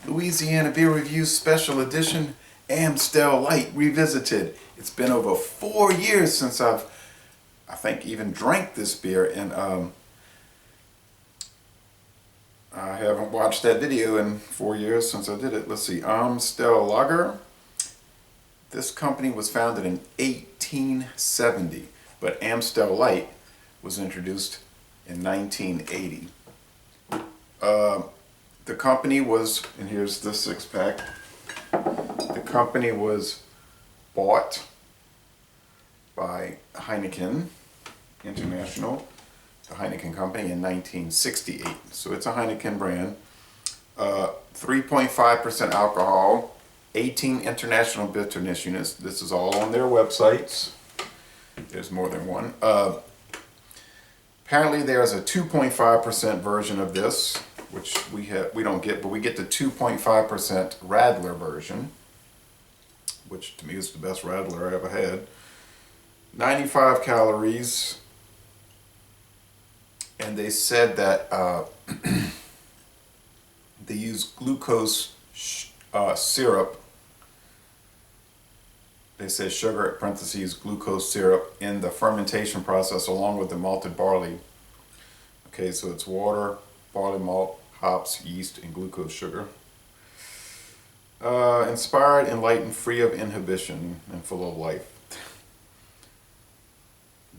Louisiana Beer Review Special Edition Amstel Light Revisited. It's been over 4 years since I think, even drank this beer, and I haven't watched that video in 4 years since I did it. Let's see, Amstel Lager. This company was founded in 1870, but Amstel Light was introduced in 1980. The company was, and here's the 6-pack, the company was bought by Heineken International, the Heineken Company, in 1968. So it's a Heineken brand. 3.5% alcohol, 18 international bitterness units. This is all on their websites. There's more than one. Apparently there's a 2.5% version of this, which we don't get, but we get the 2.5% Radler version, which to me is the best Radler I ever had. 95 calories, and they said that they use glucose syrup. They say sugar, parentheses, glucose syrup, in the fermentation process along with the malted barley. Okay, so it's water, barley malt, hops, yeast, and glucose sugar. Inspired, enlightened, free of inhibition, and full of life.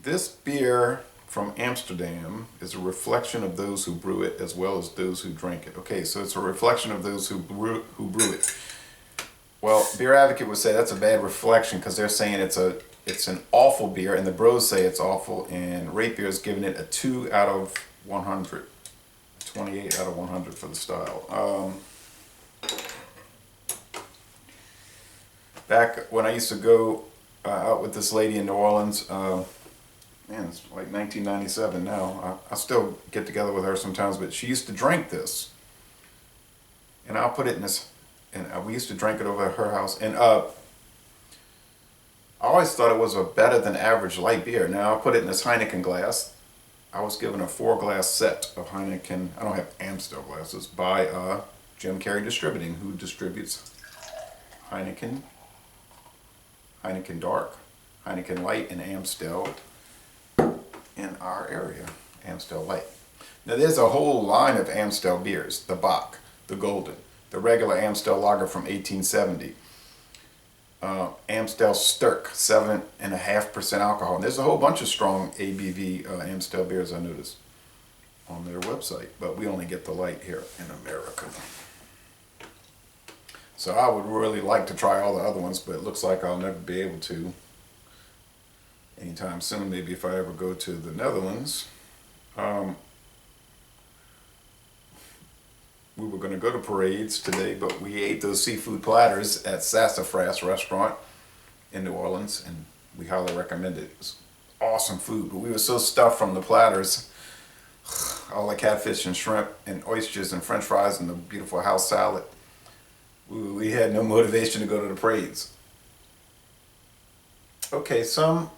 This beer from Amsterdam is a reflection of those who brew it as well as those who drink it. Okay, so it's a reflection of those who brew it. Well, Beer Advocate would say that's a bad reflection because they're saying it's an awful beer, and the bros say it's awful, and Rate Beer is giving it a 2 out of 100. 28 out of 100 for the style. Back when I used to go out with this lady in New Orleans, man, it's like 1997 now. I still get together with her sometimes, but she used to drink this. And I'll put it in this, and we used to drink it over at her house. And I always thought it was a better than average light beer. Now I'll put it in this Heineken glass. I was given a 4-glass set of Heineken, I don't have Amstel glasses, by Jim Carrey Distributing, who distributes Heineken, Heineken Dark, Heineken Light, and Amstel in our area, Amstel Light. Now there's a whole line of Amstel beers, the Bach, the Golden, the regular Amstel Lager from 1870, Amstel Stirk, 7.5% alcohol. And there's a whole bunch of strong ABV Amstel beers I noticed on their website, but we only get the light here in America. So I would really like to try all the other ones, but it looks like I'll never be able to anytime soon, maybe if I ever go to the Netherlands. We were going to go to Parades today, but we ate those seafood platters at Sassafras restaurant in New Orleans, and we highly recommend it. It was awesome food, but we were so stuffed from the platters, all the catfish and shrimp and oysters and french fries and the beautiful house salad. We had no motivation to go to the Parades. Okay, it's a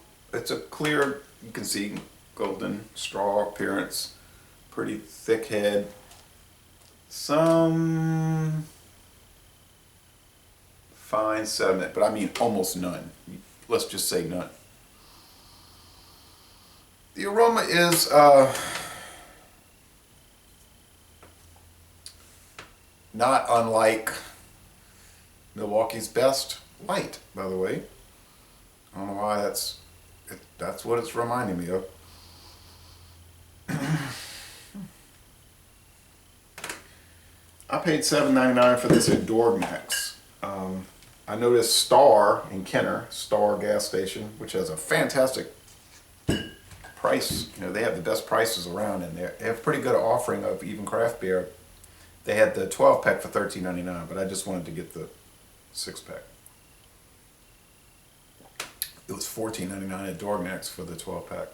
clear, you can see, golden straw appearance, pretty thick head. Some fine sediment, but I mean almost none. Let's just say none. The aroma is not unlike Milwaukee's Best Light, by the way. I don't know why that's what it's reminding me of. I paid $7.99 for this at Dorgmax. I noticed Star in Kenner, Star gas station, which has a fantastic price. You know, they have the best prices around, and they have a pretty good offering of even craft beer. They had the 12-pack for $13.99, but I just wanted to get the 6-pack. It was $14.99 at Dorgmax for the 12-pack.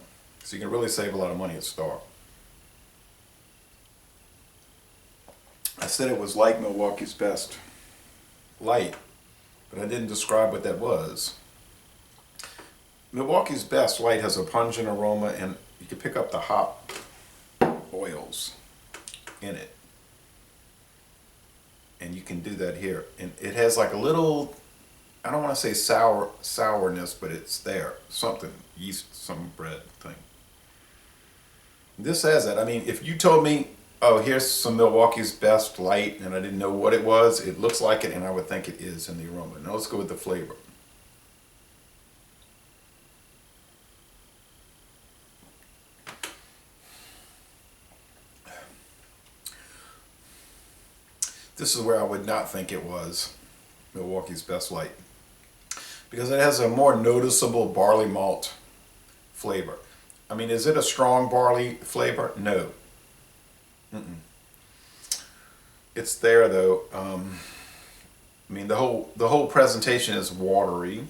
So you can really save a lot of money at Star. I said it was like Milwaukee's Best Light, but I didn't describe what that was. Milwaukee's Best Light has a pungent aroma, and you can pick up the hop oils in it. And you can do that here. And it has like a little, I don't want to say sourness, but it's there. Something, yeast, some bread thing. This has that. I mean, if you told me, oh, here's some Milwaukee's Best Light, and I didn't know what it was, it looks like it, and I would think it is in the aroma. Now let's go with the flavor. This is where I would not think it was Milwaukee's Best Light, because it has a more noticeable barley malt flavor. I mean, is it a strong barley flavor? No. It's there though. I mean, the whole presentation is watery.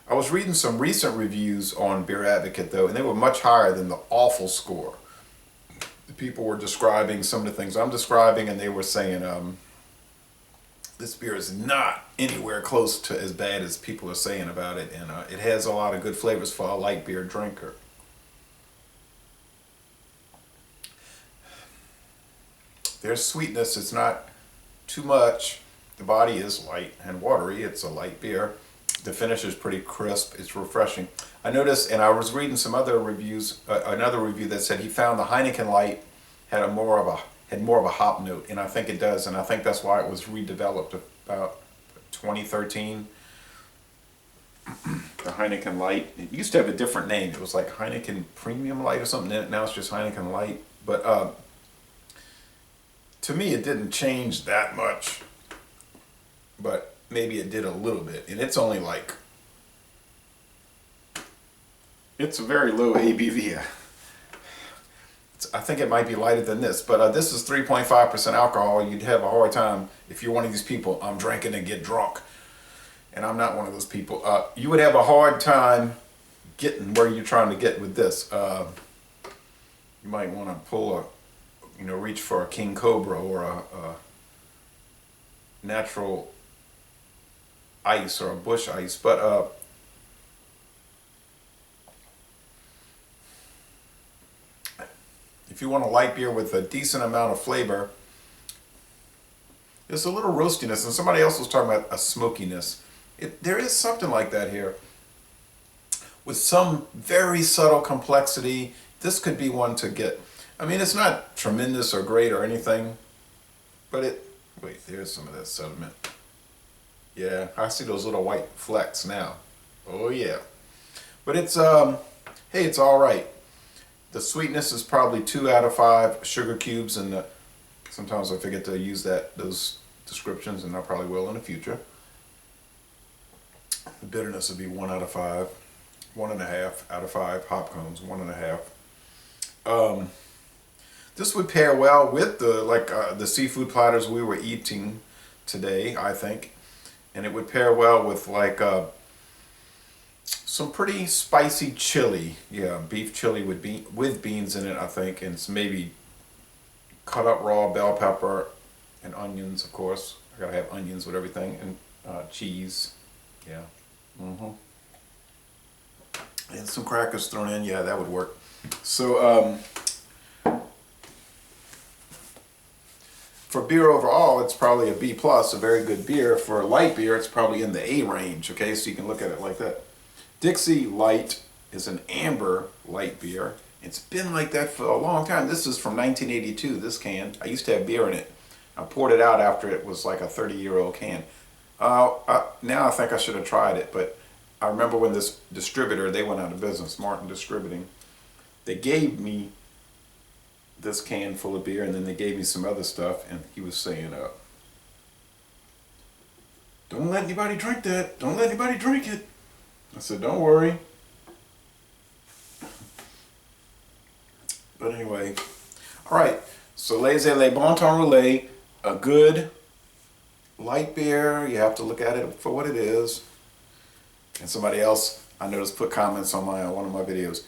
I was reading some recent reviews on Beer Advocate though, and they were much higher than the awful score. The people were describing some of the things I'm describing, and they were saying this beer is not anywhere close to as bad as people are saying about it, and it has a lot of good flavors for a light beer drinker. There's sweetness, it's not too much. The body is light and watery, it's a light beer. The finish is pretty crisp, it's refreshing. I noticed, and I was reading some other reviews, another review that said he found the Heineken Light had more of a hop note, and I think it does, and I think that's why it was redeveloped about 2013. The Heineken Light, it used to have a different name. It was like Heineken Premium Light or something. Now it's just Heineken Light. But to me, it didn't change that much, but maybe it did a little bit. And it's only like, it's a very low ABV. I think it might be lighter than this, but this is 3.5% alcohol. You'd have a hard time if you're one of these people, I'm drinking to get drunk. And I'm not one of those people. You would have a hard time getting where you're trying to get with this. You might want to pull reach for a King Cobra or a natural ice or a bush ice. But if you want a light beer with a decent amount of flavor, there's a little roastiness, and somebody else was talking about a smokiness. There is something like that here. With some very subtle complexity, this could be one to get. I mean, it's not tremendous or great or anything, but wait, there's some of that sediment. Yeah, I see those little white flecks now. Oh yeah. But it's, hey, it's all right. The sweetness is probably 2 out of 5 sugar cubes, and sometimes I forget to use those descriptions, and I probably will in the future. The bitterness would be 1 out of 5, 1.5 out of 5 hop cones, 1.5. This would pair well with the seafood platters we were eating today, I think, and it would pair well with some pretty spicy chili. Yeah, beef chili with beans in it, I think, and it's maybe cut up raw bell pepper and onions, of course. I gotta have onions with everything, and cheese. Yeah. And some crackers thrown in. Yeah, that would work. So for beer overall, it's probably a B+, a very good beer. For light beer, it's probably in the A range. Okay, so you can look at it like that. Dixie Light is an amber light beer. It's been like that for a long time. This is from 1982, this can. I used to have beer in it. I poured it out after it was like a 30-year-old can. Now I think I should have tried it, but I remember when this distributor, they went out of business, Martin Distributing, they gave me this can full of beer, and then they gave me some other stuff, and he was saying, don't let anybody drink that. Don't let anybody drink it. I said, don't worry. But anyway, all right, so Le Bon Temps Roulé, a good light beer. You have to look at it for what it is. And somebody else, I noticed, put comments on one of my videos.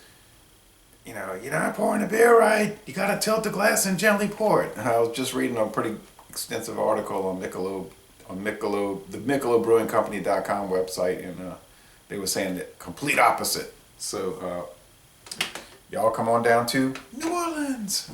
You know, you're not pouring the beer right. You got to tilt the glass and gently pour it. And I was just reading a pretty extensive article on the MichelobBrewingCompany.com website, and they were saying the complete opposite. So y'all come on down to New Orleans.